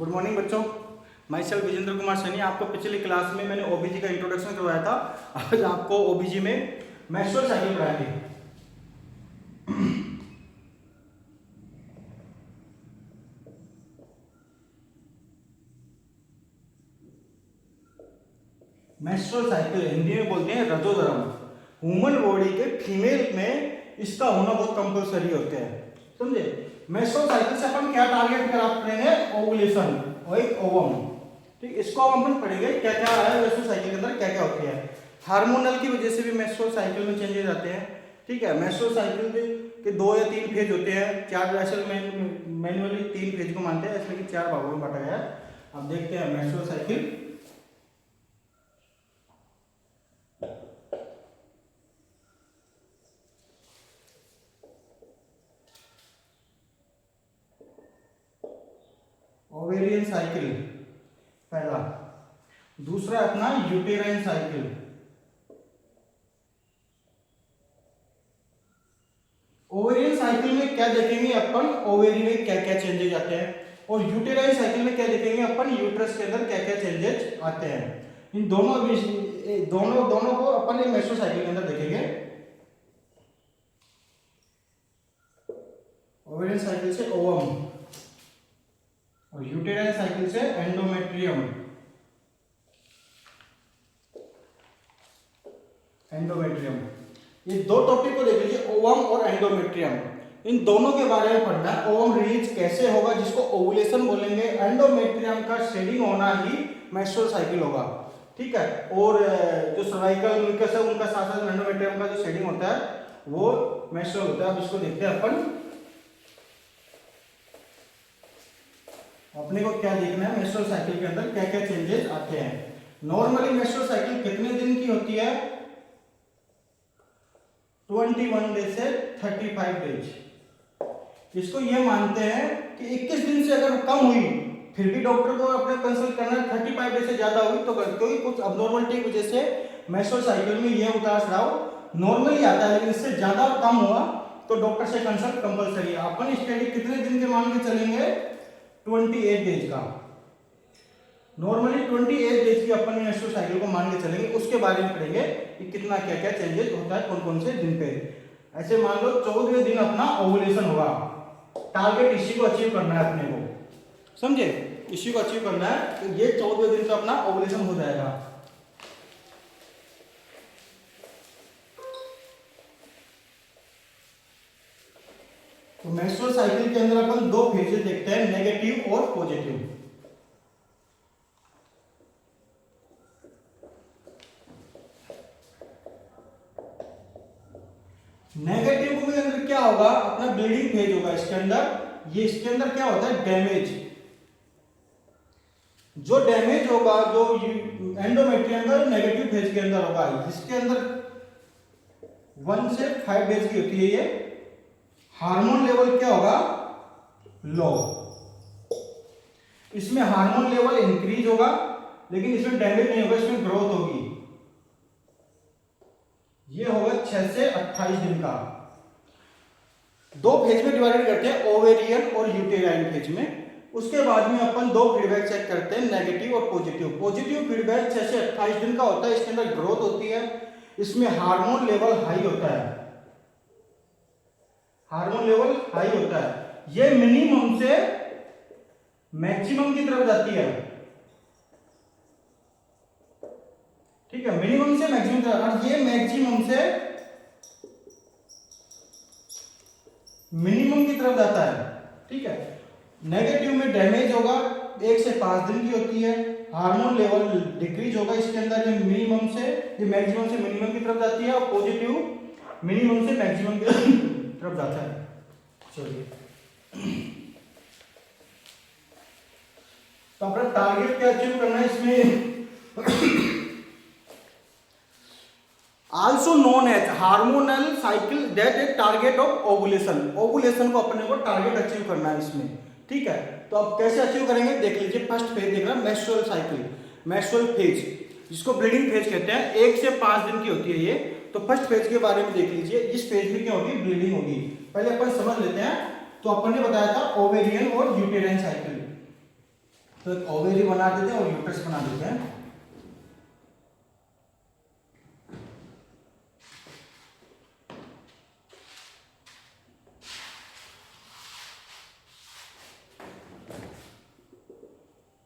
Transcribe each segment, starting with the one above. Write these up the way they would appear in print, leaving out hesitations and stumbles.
Good morning बच्चों। Myself Vijendra Kumar Saini. आपको पिछली क्लास में मैंने ओबीजी का इंट्रोडक्शन करवाया था। आज आपको ओबीजी में मेंस्ट्रुअल साइकिल पढ़ाएंगे। मेंस्ट्रुअल साइकिल हिंदी में बोलते हैं रजोधर्म। ह्यूमन बॉडी के फीमेल में इसका होना बहुत कंपलसरी होता है, समझे। मेंस्ट्रुअल साइकिल से अपन क्या टारगेट प्राप्त करेंगे? ओवुलेशन और एक ओवम। ठीक, इसको अपन पढ़ेंगे क्या क्या है मेंस्ट्रुअल साइकिल के अंदर, क्या क्या होती है। हार्मोनल की वजह से भी मेंस्ट्रुअल साइकिल में चेंजेस आते हैं। ठीक है, मेंस्ट्रुअल साइकिल के 2 या 3 फेज होते हैं। 4 वैसे मैनुअली 3 फेज को मानते हैं, इसलिए कि 4 भागों में बांटा गया है। अब देखते हैं मेंस्ट्रुअल साइकिल। ओवेरियन साइकिल पहला, दूसरा अपना यूटेराइन साइकिल। ओवेरियन साइकिल में क्या देखेंगे अपन? ओवेरी में क्या क्या चेंजेस आते हैं। और यूटेराइन साइकिल में क्या देखेंगे अपन? यूट्रस के अंदर क्या क्या चेंजेस आते हैं। इन दोनों को अपन मेंस्ट्रुअल साइकिल के अंदर देखेंगे। ओवेरियन साइकिल से ओवम और यूटेराइन साइकिल से एंडोमेट्रियम। ये दो टॉपिक को देख लीजिए, ओवम और एंडोमेट्रियम। इन दोनों के बारे में पढ़ना है। ओवम रिलीज कैसे होगा, जिसको ओवुलेशन बोलेंगे। एंडोमेट्रियम का शेडिंग होना ही मेंस्ट्रुअल साइकिल होगा। ठीक है, और जो सर्वाइकल म्यूकस है उनका साथ साथ एंडोमेट्रियम का जो शेडिंग होता है वो मेंस्ट्रुअल होता है। अब इसको देखते हैं अपन। अपने को क्या देखना है, मेंस्ट्रुअल साइकिल के अंदर क्या क्या चेंजेस आते हैं। नॉर्मली मेंस्ट्रुअल साइकिल कितने दिन की होती है? 21 डे से 35 डेज। इसको ये मानते हैं कि 21 दिन से अगर कम हुई फिर भी डॉक्टर को अपने कंसल्ट करना है। 35 डे से ज्यादा हुई तो क्योंकि कुछ अबनॉर्मलिटी की वजह से मेंस्ट्रुअल साइकिल में ये उतार चढ़ाव नॉर्मली आता है, लेकिन इससे ज्यादा कम हुआ तो डॉक्टर से कंसल्ट कंपलसरी है। अपन स्टडी कितने दिन के मान के चलेंगे? 28 डेज का। नॉर्मली 28 डेज की अपन मेंस्ट्रुअल साइकिल को मान के चलेंगे। उसके बारे में पढ़ेंगे कि कितना क्या क्या चेंजेस होता है कौन कौन से दिन पे। ऐसे मान लो 14वें दिन अपना ओवुलेशन होगा। टारगेट इसी को अचीव करना है अपने को, समझे। इसी को अचीव करना है तो ये 14वें दिन पे अपना ओवुलेशन हो जाएगा। तो मेंस्ट्रुअल साइकिल के अंदर अपन 2 फेजेस देखते हैं, नेगेटिव और पॉजिटिव। नेगेटिव के अंदर क्या होगा? अपना ब्लीडिंग फेज होगा इसके अंदर। ये इसके अंदर क्या होता है? डैमेज। जो डैमेज होगा जो एंडोमेट्रियम का नेगेटिव फेज के अंदर होगा, इसके अंदर 1 से 5 डेज की होती है। ये हार्मोन लेवल क्या होगा? लो। इसमें हार्मोन लेवल इंक्रीज होगा लेकिन इसमें डैमेज नहीं होगा, इसमें ग्रोथ होगी। ये होगा 6 से 28 दिन का। 2 फेज में डिवाइडेड करते हैं, ओवेरियन और यूटेराइन फेज में। उसके बाद में अपन 2 फीडबैक चेक करते हैं, नेगेटिव और पॉजिटिव। पॉजिटिव फीडबैक 6 से 28 दिन का होता है। इसके अंदर ग्रोथ होती है, इसमें हार्मोन लेवल हाई होता है। हार्मोन लेवल हाई होता है। ये मिनिमम से मैक्सिमम की तरफ जाती है। ठीक है, मिनिमम से मैक्सिमम तरफ, और ये मैक्सिमम से मिनिमम की तरफ जाता है। ठीक है, नेगेटिव में डैमेज होगा, 1 से 5 दिन की होती है। हार्मोन लेवल डिक्रीज होगा इसके अंदर, ये मिनिमम से ये मैक्सिमम से मिनिमम की तरफ जाती है। और पॉजिटिव मिनिमम से मैक्सिमम की तरफ जाता है। चलिए, तो अपना टारगेट क्या अचीव करना है इसमें? Also known as hormonal cycle that a target of ovulation. Ovulation को अपने को टारगेट अचीव करना है इसमें। ठीक है, तो अब कैसे अचीव करेंगे देख लीजिए। फर्स्ट फेज देख रहा है मेंस्ट्रुअल साइकिल, मेंस्ट्रुअल फेज, जिसको ब्लीडिंग फेज कहते हैं। 1 से 5 दिन की होती है ये। तो फर्स्ट फेज के बारे में देख लीजिए। इस फेज में क्या होगी? ब्लीडिंग होगी। पहले अपन समझ लेते हैं। तो अपन ने बताया था ओवेरियन और यूटेराइन साइकिल। तो एक ओवेरी बना देते हैं और यूट्रस बना देते हैं।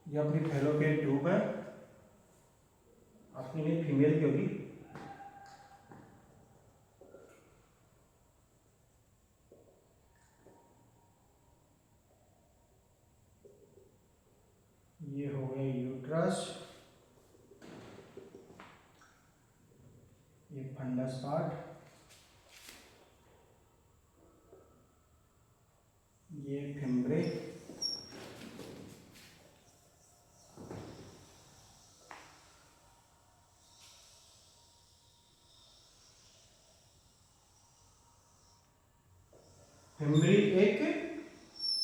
ये अपनी फैलोपियन ट्यूब है, अपनी नहीं फीमेल की होगी। ये हो गया यूट्रस, ये फंडस पार्ट, ये फिम्ब्रे, फिम्ब्री एक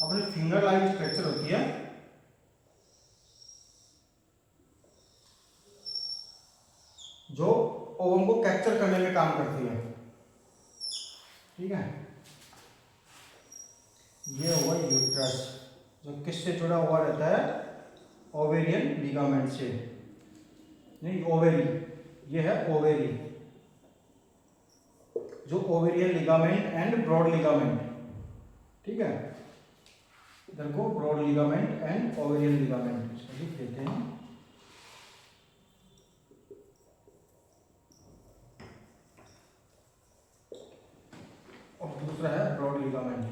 अपने फिंगर लाइक स्ट्रक्चर होती है, जो ओवम को कैप्चर करने में काम करती है। ठीक है, ये हुआ यूट्रस, जो किससे जुड़ा हुआ रहता है, ओवेरियन लिगामेंट से। नहीं, ओवेरी, ये है ओवेरी, जो ovarian ligament and broad ligament. ठीक है, इधर को broad ligament and ovarian ligament इसको लिख देते हैं। और दूसरा है ब्रॉड लिगामेंट।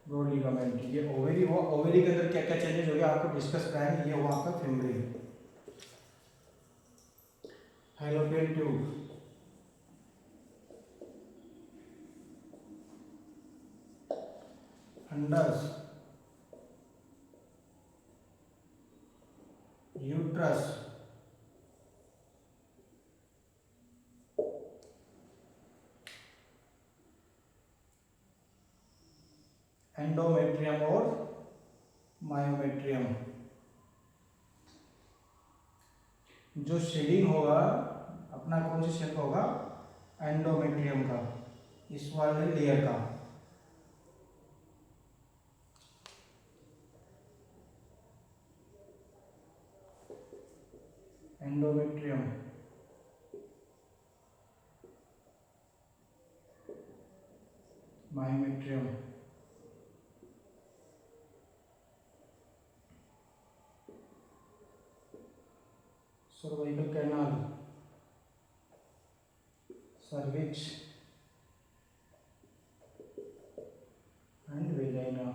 ब्रॉड लिगामेंट, ये ओवेरी हुआ। ओवेरी के अंदर क्या क्या चेंजेस हो गया आपको डिस्कस कराएंगे। ये हुआ आपका fimbriae, fallopian tube, fundus, uterus, endometrium और मायोमेट्रियम। जो शेडिंग होगा अपना कौन सी शेप होगा, एंडोमेट्रियम का, इस वाले लेयर का। Endometrium, myometrium, cervical canal, cervix and vagina.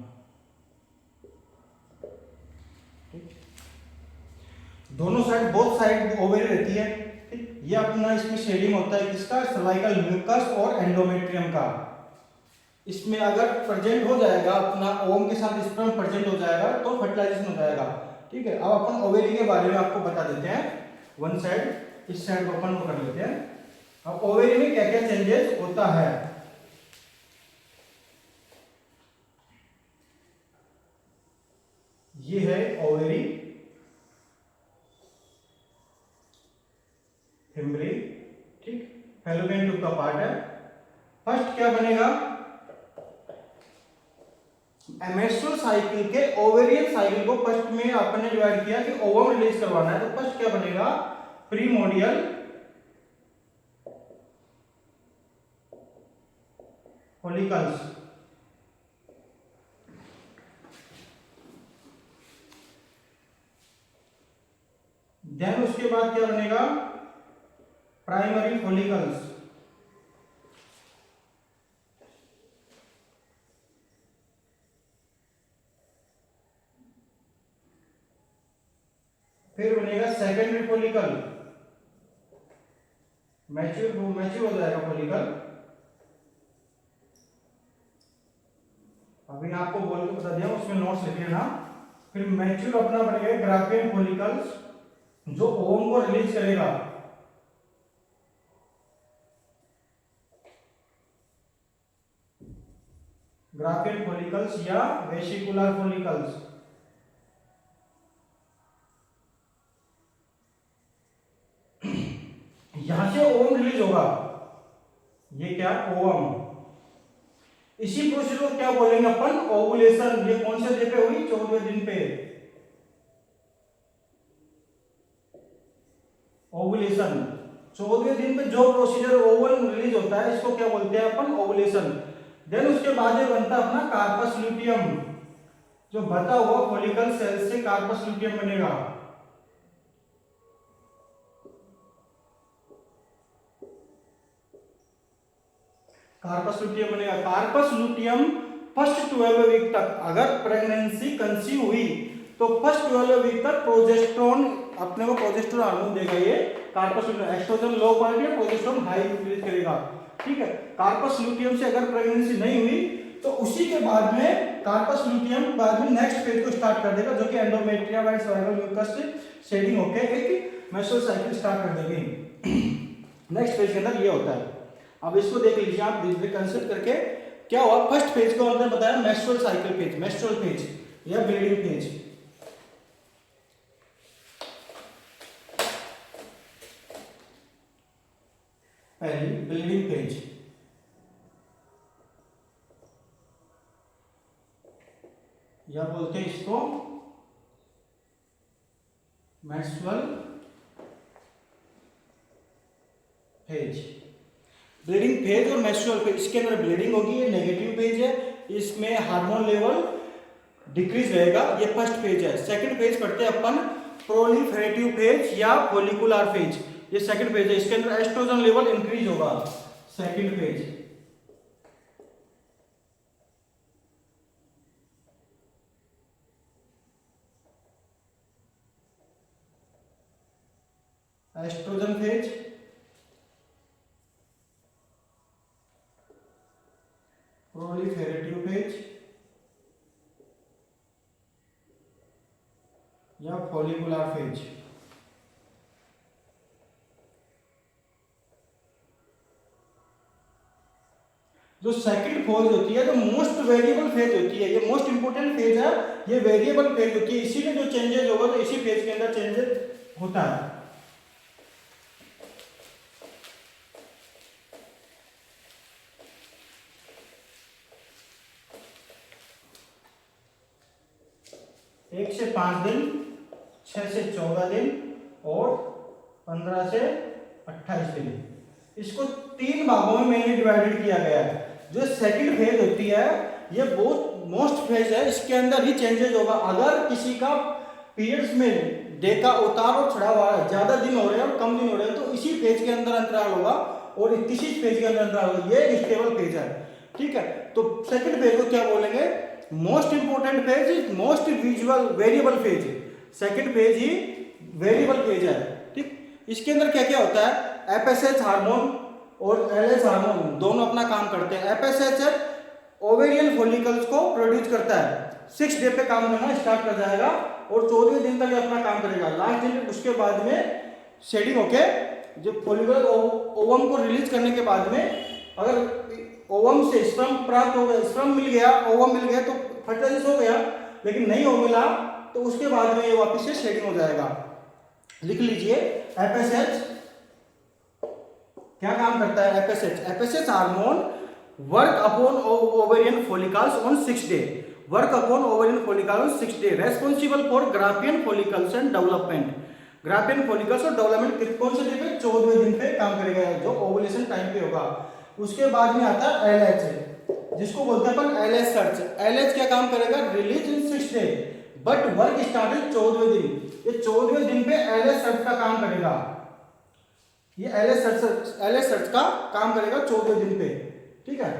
ठीक, दोनों साइड, बोथ साइड ओवेरी रहती है। ठीक, ये अपना इसमें शेडिंग होता है किसका, सर्वाइकल म्यूकस और एंडोमेट्रियम का। इसमें अगर प्रेजेंट हो जाएगा अपना ओवम के साथ स्पर्म प्रेजेंट हो जाएगा तो फर्टिलाइजेशन हो जाएगा। ठीक है, अब अपन ओवेरी के बारे में आपको बता देते हैं। वन साइड, इस साइड को अपन कर लेते हैं। अब ओवेरी में क्या क्या चेंजेस होता है। ये है ओवेरी, फिम्ब्री, ठीक, फैलोपियन ट्यूब का पार्ट है। फर्स्ट क्या बनेगा, मेंस्ट्रुअल साइकिल के ओवेरियन साइकिल को फर्स्ट में आपने डिवाइड किया कि ओवम रिलीज करवाना है, तो फर्स्ट क्या बनेगा, प्रीमोडियल फॉलिकल्स, देन उसके बाद क्या बनेगा, प्राइमरी फॉलिकल्स, फिर बनेगा सेकेंडरी फॉलिकल, मैच्योर हो जाएगा फॉलिकल। अभी आपको बोल के बता दिया, उसमें नोट्स लिख लेना। फिर मैच्योर अपना बनेगा ग्राफियन फॉलिकल्स, जो ओवम को रिलीज करेगा। ग्राफियन फॉलिकल्स या वेसिकुलर फॉलिकल्स। यहां से ओवम रिलीज होगा, ये क्या, ओवम। इसी प्रोसेस को क्या बोलेंगे अपन, ओवुलेशन। ये कौन से डे पे हुई, 14वें दिन पे ओवुलेशन। 14वें दिन पे जो प्रोसीजर ओवल रिलीज होता है इसको क्या बोलते हैं अपन, ओवुलेशन। देन उसके बाद ये बनता है अपना कार्पस ल्यूटियम, जो बता हुआ फॉलिकल सेल से कार्पस ल्यूटियम बनेगा। कार्पस लुटियम बनेगा। कार्पस लुटियम फर्स्ट 12 वीक तक, अगर प्रेगनेंसी कंसीव हुई तो फर्स्ट 12 वीक तक प्रोजेस्टेरोन, अपने को प्रोजेस्टेरोन हार्मोन देगा ये corpus luteum. Estrogen low quality है, प्रोजेस्टेरोन हाई रिलीज करेगा, ठीक है। कार्पस लुटियम से अगर प्रेगनेंसी नहीं हुई तो उसी के बाद में कार्पस लुटियम बाद में नेक्स्ट फेज को स्टार्ट कर देगा, जो कि एंडोमेट्रियम एंड सर्वाइकल म्यूकस से शेडिंग होकर एक मेंस्ट्रुअल साइकिल स्टार्ट कर देगी। नेक्स्ट फेज के अंदर ये होता है। अब इसको देख लीजिए आप कंसिडर करके, क्या हुआ, फर्स्ट फेज को हमने बताया menstrual cycle phase, menstrual phase या ब्लीडिंग फेज। पहली ब्लीडिंग फेज, या बोलते हैं इसको मेंस्ट्रुअल फेज। ब्लीडिंग फेज और मेंस्ट्रुअल फेज, इसके अंदर ब्लीडिंग होगी, ये नेगेटिव फेज है, इसमें हार्मोन लेवल डिक्रीज रहेगा, ये फर्स्ट फेज है। सेकंड फेज पढ़ते हैं अपन प्रोलिफरेटिव फेज या फॉलिकुलर फेज, ये सेकंड फेज है, इसके अंदर एस्ट्रोजन लेवल इंक्रीज होगा, second phase. Estrogen phase, proliferative phase या फॉलिकुलर फेज। जो सेकंड फेज होती है, जो मोस्ट वेरिएबल फेज होती है, ये मोस्ट इंपोर्टेंट फेज है, ये वेरिएबल फेज होती है, इसीलिए जो चेंजेस होगा तो इसी फेज के अंदर चेंजेस होता है। एक से 5 दिन, 6 से 14 दिन और 15 से 28 दिन, इसको 3 भागों में मेनली डिवाइडेड किया गया है। जो सेकंड फेज होती है ये बहुत मोस्ट फेज है, इसके अंदर ही चेंजेस होगा। अगर किसी का पीरियड्स में डे का उतार और चढ़ाव हुआ है, ज्यादा दिन हो रहे हैं और कम दिन हो रहे हैं, तो इसी फेज के अंदर अंतराल होगा और इसी फेज के अंदर अंतराल होगा, ये स्टेबल फेज है, ठीक है। तो सेकंड फेज को क्या बोलेंगे, most important phase is most visual variable phase, second phase he variable phase है, ठीक। इसके अंदर क्या क्या होता है, एफएसएच हार्मोन और एलएच हार्मोन दोनों अपना काम करते हैं। एफएसएच ओवेरियन फॉलिकल्स को प्रोड्यूस करता है, 6 डे पे काम करना स्टार्ट कर जाएगा और 14वें दिन तक अपना काम करेगा, लास्ट दिन उसके बाद में शेडिंग होके जो फॉलिकल ओवम को रिलीज करने के बाद में अगर ओवम से स्पर्म प्राप्त हो गया, स्पर्म मिल गया, ओवम मिल गया तो फर्टिलाइजेशन हो गया, लेकिन नहीं हो मिला तो उसके बाद में ये वापस से शेडिंग हो जाएगा। लिख लीजिए एफएसएच क्या काम करता है। FSH hormone work upon ovarian follicles on 6 day, work upon ovarian follicles on 6 day, responsible for Graafian follicles and development. Graafian follicles और डेवलपमेंट कौन से दिन पे, 14वें दिन पे काम करेगा, जो ओवुलेशन टाइम पे होगा। उसके बाद में आता है एलएच, जिसको बोलते हैं अपन एलएच सर्च। एलएच क्या काम करेगा, release in 6 day but work start in 14वें दिन, ये 14वें दिन पे एलएच सर्च का काम करेगा, ये एलएच सर्च का काम करेगा 14वें दिन पे, ठीक है।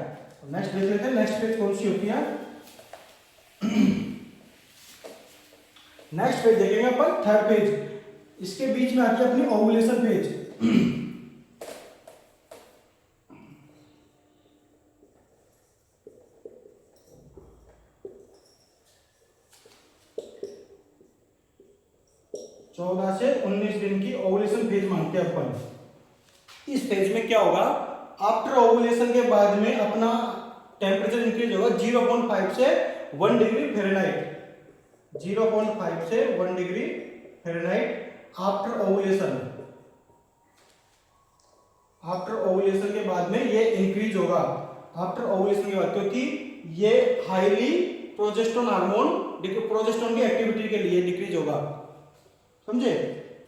नेक्स्ट देख लेते हैं, नेक्स्ट पेज कौन सी होती है। नेक्स्ट पेज देखेंगे अपन, थर्ड पेज, इसके बीच में आती है अपनी ओवुलेशन पेज। 14 से 19 दिन की ओवुलेशन फेज मानते हैं अपन। इस फेज में क्या होगा, आफ्टर ओवुलेशन के बाद में अपना टेम्परेचर इंक्रीज होगा 0.5 से 1 डिग्री फ़ारेनहाइट, 0.5 से 1 degree Fahrenheit after ovulation. After ovulation के बाद में ये इंक्रीज होगा आफ्टर ओवुलेशन के बाद, क्योंकि ये हाईली प्रोजेस्टेरोन हार्मोन, प्रोजेस्टेरोन की एक्टिविटी के लिए डिक्रीज होगा, समझे।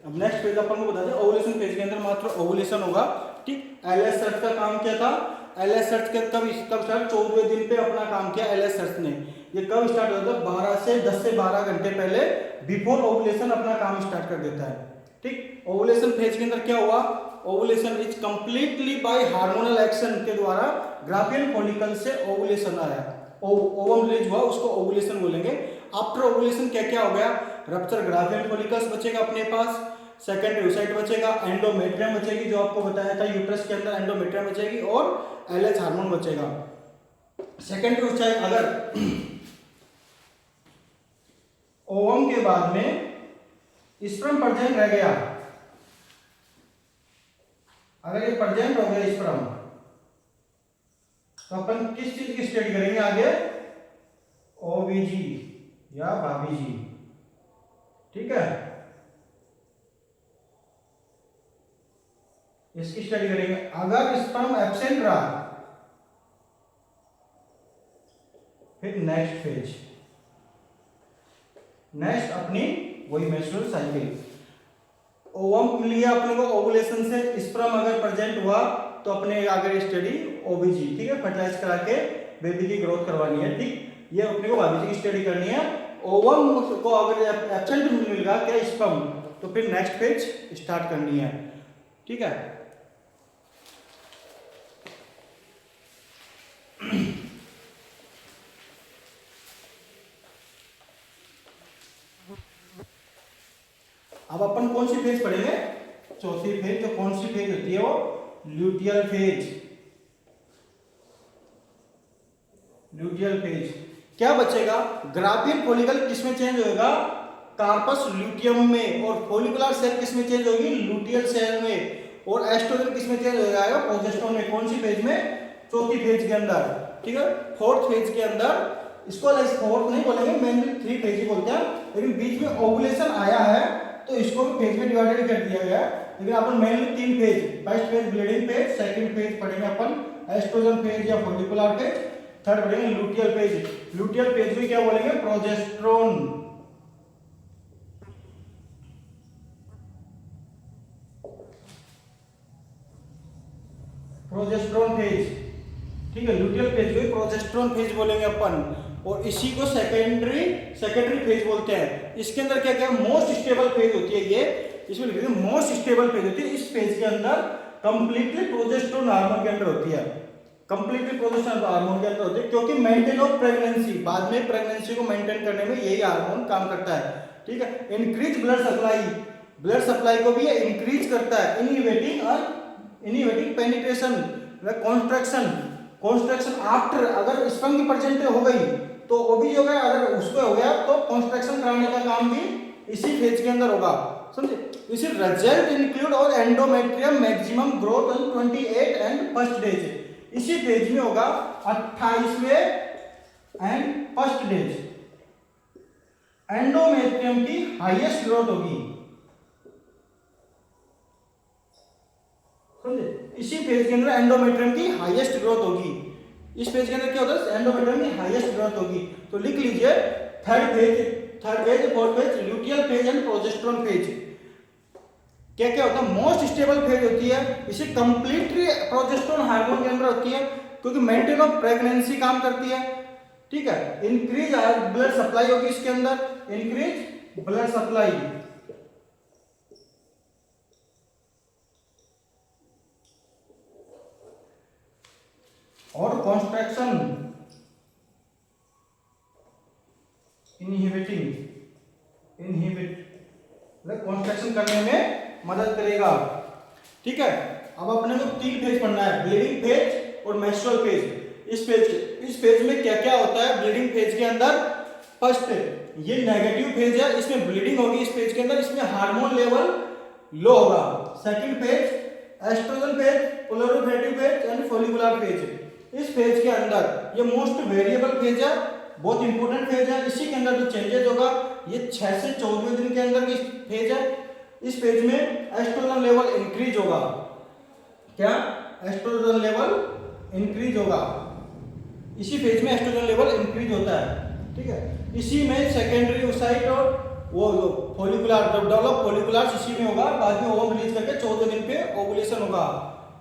अब नेक्स्ट फेज अपन को बता दें, ओवुलेशन फेज के अंदर मात्र ओवुलेशन होगा, ठीक। एलएस सर्च का काम क्या था, एलएस सर्च के कब स्टार्ट, 14वें दिन पे अपना काम किया एलएस सर्च ने। ये कब स्टार्ट होता है, 10 से 12 घंटे पहले बिफोर ओवुलेशन अपना काम स्टार्ट कर देता है, ठीक। ओवुलेशन फेज के अंदर क्या हुआ, ovulation is completely by hormonal action के द्वारा ग्राफियन फॉलिकल से ओवुलेशन आया, ओवम रिलीज हुआ, उसको ओवुलेशन बोलेंगे। आफ्टर ओवुलेशन क्या क्या हो गया, रप्चर ग्राफियन फॉलिकल्स बचेगा अपने पास, सेकेंडरी oocyte बचेगा, एंडोमेट्रियम बचेगी जो आपको बताया था यूट्रस के अंदर एंडोमेट्रियम बचेगी, और एलएच हार्मोन बचेगा। सेकेंडरी oocyte अगर ओवम के बाद में स्पर्म प्रेजेंट रह गया, अगर ये प्रेजेंट हो गया स्पर्म, तो अपन किस चीज की स्टडी करेंगे आगे, ओवीजी या भाभीजी, ठीक है, इसकी स्टडी करेंगे। अगर स्पर्म एब्सेंट रहा, फिर नेक्स्ट फेज, नेक्स्ट अपनी वही मेंस्ट्रुअल साइकिल, ओवम लिया अपने को ओवुलेशन से, स्पर्म अगर प्रेजेंट हुआ तो अपने आगे स्टडी ओबीजी, ठीक है, फर्टिलाइज करा के बेबी की ग्रोथ करवानी है, ठीक। ये अपने को भाभीजी की स्टडी करनी है। ओवम को अगर एब्सेंट मिल गया क्या स्पर्म, तो फिर नेक्स्ट फेज स्टार्ट करनी है, ठीक है। अब अपन कौन सी फेज पढ़ेंगे, चौथी फेज, जो कौन सी फेज होती है वो ल्यूटियल फेज। ल्यूटियल फेज क्या बचेगा, ग्राफियन फॉलिकल किसमें चेंज होगा, कार्पस ल्यूटियम में, और फॉलिकुलर सेल किसमें चेंज होगी, लुटियल सेल में, और एस्ट्रोजन किसमें चेंज हो जाएगा, प्रोजेस्टेरोन में। कौन सी फेज में, चौथी फेज के अंदर, ठीक है। फोर्थ फेज के अंदर, इसको फोर्थ नहीं बोलेंगे, मेनली 3 फेज ही बोलते हैं, लेकिन बीच में ओवुलेशन आया है तो इसको भी फेज में डिवाइडेड कर दिया गया, लेकिन अपन mainly 3 phase, first phase bleeding phase, second phase पढ़ेंगे अपन एस्ट्रोजन फेज या फॉलिकुलर फेज, थर्ड पढ़ेंगे लुटियल फेज। लुटियल फेज में क्या बोलेंगे, प्रोजेस्टेरोन, प्रोजेस्टेरोन फेज, ठीक है। लुटियल फेज को प्रोजेस्टेरोन फेज बोलेंगे अपन, और इसी को सेकेंडरी फेज बोलते हैं। इसके अंदर क्या क्या मोस्ट स्टेबल फेज होती है, ये इसमें लिख देते हैं मोस्ट स्टेबल फेज होती है। इस फेज के अंदर कंप्लीटली प्रोजेस्टेरोन हार्मोन के अंदर होती है, कंप्लीटली प्रोजेस्टेरोन हार्मोन के अंदर होती है, क्योंकि मेंटेन ऑफ प्रेगनेंसी, बाद में प्रेगनेंसी को मेंटेन करने में यही हार्मोन काम करता है, ठीक है। Increase blood supply, blood supply को भी ये इंक्रीज करता है, इनहिबिटिंग पेनिट्रेशन, कॉन्स्ट्रक्शन आफ्टर, अगर स्पर्म की प्रेजेंट हो गई तो ओबीजी हो गया, अगर उसको हो गया तो कॉन्स्ट्रक्शन कराने का काम भी इसी फेज के अंदर होगा, समझे। इसी रिजल्ट इंक्लूड और endometrium maximum growth on 28 and first days, इसी फेज में होगा 28वें एंड फर्स्ट डेज, एंडोमेट्रियम की हाईएस्ट ग्रोथ होगी, समझे। इसी फेज के अंदर एंडोमेट्रियम की हाईएस्ट ग्रोथ होगी, इस फेज के अंदर क्या होता है, एंडोमेट्रियम की हाईएस्ट ग्रोथ होगी। तो लिख लीजिए third phase, fourth phase, luteal phase and progesterone phase. क्या क्या होता है, मोस्ट स्टेबल फेज होती है, इसे कंप्लीटली प्रोजेस्टेरोन हार्मोन के अंदर होती है, क्योंकि मेंटेन ऑफ प्रेगनेंसी काम करती है, ठीक है। इंक्रीज ब्लड सप्लाई होगी इसके अंदर, इंक्रीज ब्लड सप्लाई, और कॉन्स्ट्रक्शन कॉन्स्ट्रक्शन करने में मदद करेगा, ठीक है। अब अपने को 3 फेज पढ़ना है, ब्लीडिंग फेज और मेंस्ट्रुअल फेज। इस फेज में क्या क्या होता है, ब्लीडिंग फेज के अंदर फर्स्ट ये नेगेटिव फेज है, इसमें ब्लीडिंग होगी इस फेज के अंदर, इसमें हार्मोन लेवल लो होगा। Second phase estrogen phase, proliferative phase and follicular phase. इस फेज के अंदर ये मोस्ट वेरिएबल फेज है, बहुत इंपॉर्टेंट फेज है, इसी के अंदर जो चेंजेस होगा ये 6 से 14वें दिन के अंदर की फेज है। इस फेज में एस्ट्रोजन लेवल इंक्रीज होगा, क्या एस्ट्रोजन लेवल इंक्रीज होगा, इसी फेज में एस्ट्रोजन लेवल इंक्रीज होता है, ठीक है। इसी में सेकेंडरी ओसाइट और वो फॉलिकुलर डेवलप फॉलिकुलर इसी में होगा, बाद में ओवम रिलीज करके 14 दिन पे ओवुलेशन होगा।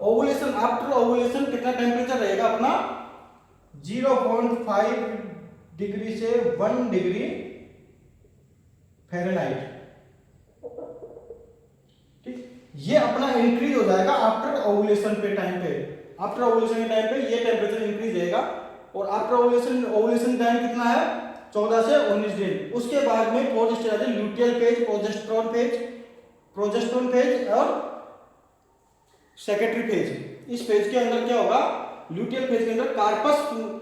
ओवुलेशन आफ्टर ओवुलेशन कितना टेम्परेचर रहेगा अपना 0.5 डिग्री से 1 डिग्री फ़ारेनहाइट, ठीक। ये अपना इंक्रीज हो जाएगा आफ्टर ओवुलेशन पे टाइम पे, आफ्टर ओवुलेशन के टाइम पे ये टेम्परेचर इंक्रीज रहेगा। और आफ्टर ओवुलेशन टाइम कितना है 14 से 19 दिन। उसके बाद में 4 स्टेज आते हैं, ल्यूटियल फेज, प्रोजेस्टेरोन फेज और सेक्रेटरी फेज। इस फेज के अंदर क्या होगा, ल्यूटियल फेज के अंदर कार्पस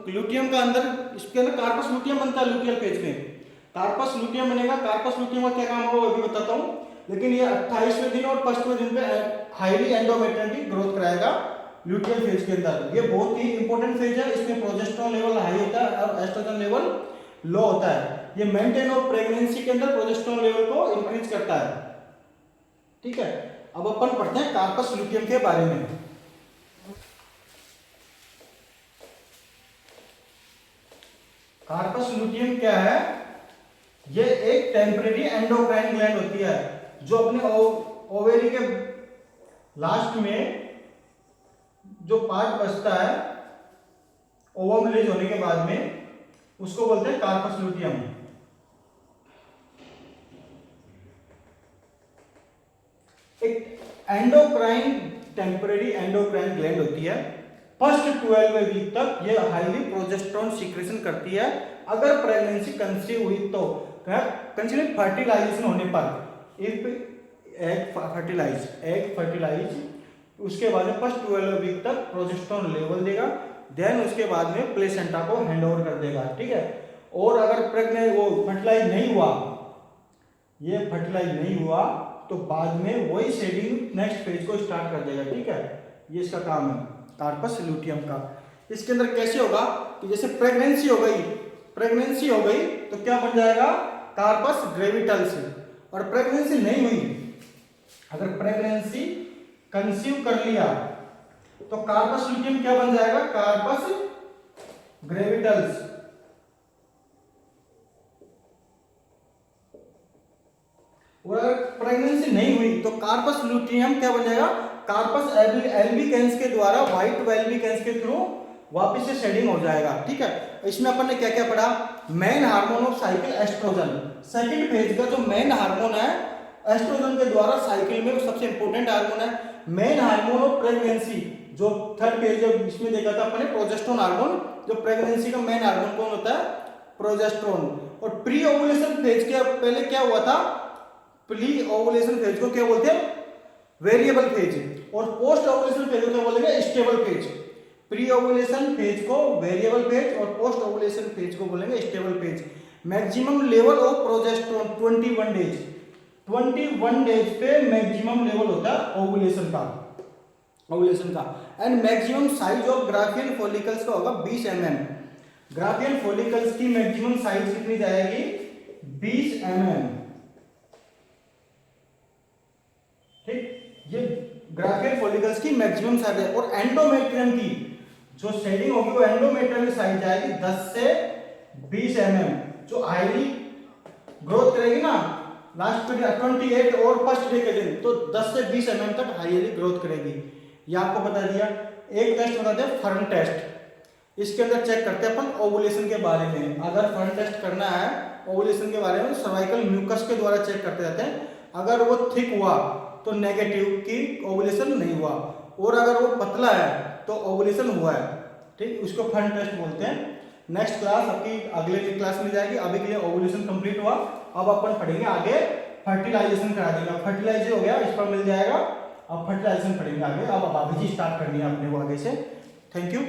लुटियम का अंदर, इसके अंदर कार्पस लुटियम बनता है। ल्यूटियल फेज में कार्पस लुटियम बनेगा। कार्पस लुटियम का क्या काम होगा वो भी बताता हूँ, लेकिन ये 28वें दिन और 1वें दिन पे हाईली एंडोमेट्रियम की ग्रोथ कराएगा ल्यूटियल फेज के अंदर। ये बहुत ही इंपॉर्टेंट फेज है, इसमें प्रोजेस्टेरोन लेवल हाई होता है और एस्ट्रोजन लेवल लो होता है। ये मेंटेन ऑफ प्रेगनेंसी के अंदर प्रोजेस्टेरोन लेवल को इंक्रीज करता है, ठीक है। अब अपन पढ़ते हैं कार्पस लुटियम के बारे में। कार्पस लुटियम क्या है, ये एक टेम्परेरी एंडोक्राइन ग्लैंड होती है जो अपने ओवेरी के लास्ट में जो पार्ट बचता है ओवम रिलीज होने के बाद में, उसको बोलते हैं कार्पस लुटियम। एक एंडोक्राइन टेम्परेरी एंडोक्राइन ग्लैंड होती है। फर्स्ट 12वें वीक तक ये हाईली प्रोजेस्टेरोन सीक्रेशन करती है। अगर प्रेगनेंसी कंसीव हुई तो कंसीव फर्टिलाइजेशन होने पर इफ एग फर्टिलाइज उसके बाद में फर्स्ट 12वें वीक तक प्रोजेस्टेरोन लेवल देगा, देन उसके बाद में प्लेसेंटा को हैंड ओवर कर देगा, ठीक है। और अगर प्रेग्नेंट वो फर्टिलाइज नहीं हुआ, ये फर्टिलाइज नहीं हुआ तो बाद में वही शेडिंग नेक्स्ट फेज को स्टार्ट कर देगा, ठीक है। ये इसका काम है कार्पस लुटियम का। इसके अंदर कैसे होगा कि जैसे प्रेगनेंसी हो गई तो क्या बन जाएगा कार्पस ग्रेविटल्स। और प्रेगनेंसी नहीं हुई, अगर प्रेगनेंसी कंसीव कर लिया तो कार्पस लुटियम क्या बन जाएगा कार्पस ग्रेविटल्स। और अगर प्रेगनेंसी नहीं हुई तो कार्पस लुटियम क्या बन जाएगा कार्पस एल्बिकेंस के द्वारा व्हाइट एल्बिकेंस के थ्रू वापस से शेडिंग हो जाएगा, ठीक है। इसमें अपन ने क्या क्या पढ़ा, main hormone of cycle estrogen. Second phase का जो मेन हार्मोन है एस्ट्रोजन के द्वारा साइकिल में सबसे इंपॉर्टेंट हार्मोन है। मेन हार्मोन ऑफ प्रेगनेंसी जो थर्ड फेज जब इसमें देखा था अपने प्रोजेस्टेरोन हार्मोन, जो प्रेगनेंसी का मेन हार्मोन कौन होता है प्रोजेस्टेरोन। और प्री ओवुलेशन फेज के पहले क्या हुआ था, प्री ओवुलेशन फेज को क्या बोलते हैं वेरिएबल फेज, और पोस्ट ओवुलेशन फेज को क्या बोलेंगे stable phase. Pre ovulation phase को वेरिएबल फेज और पोस्ट ओवुलेशन फेज को बोलेंगे stable phase. Maximum level of progesterone 21 days पे मैक्सिमम लेवल होता है ओवुलेशन का। And maximum size of Graafian follicles का होगा 20 mm। ग्राफियन फॉलिकल्स की मैक्सिमम साइज कितनी जाएगी 20 mm, ठीक। ये ग्राफियन फॉलिकल्स की मैक्सिमम साइज है। और एंडोमेट्रियम की जो शेडिंग होगी वो एंडोमेट्रियम की साइज जाएगी 10 से 20 mm। जो हाईली ग्रोथ करेगी ना लास्ट 28 और फर्स्ट डे के दिन तो 10 से 20 mm तक हाईली ग्रोथ करेगी। ये आपको बता दिया। एक टेस्ट बताते हैं फर्न टेस्ट। इसके अंदर चेक करते हैं अपन ओवुलेशन के बारे में। अगर फर्न टेस्ट करना है ओवुलेशन के बारे में तो सर्वाइकल म्यूकस के द्वारा चेक करते जाते हैं। अगर वो थिक हुआ तो नेगेटिव की ओवुलेशन नहीं हुआ, और अगर वो पतला है तो ओवुलेशन हुआ है, ठीक। उसको फर्न टेस्ट बोलते हैं। नेक्स्ट क्लास आपकी अगले क्लास में जाएगी। अभी के लिए ओवुलेशन कंप्लीट हुआ, अब अपन पढ़ेंगे आगे फर्टिलाइजेशन करा देगा। फर्टिलाइज हो गया, इस पर मिल जाएगा। अब फर्टिलाइजेशन पढ़ेंगे आगे। अब अभी स्टार्ट करनी है अपने को आगे से। Thank you.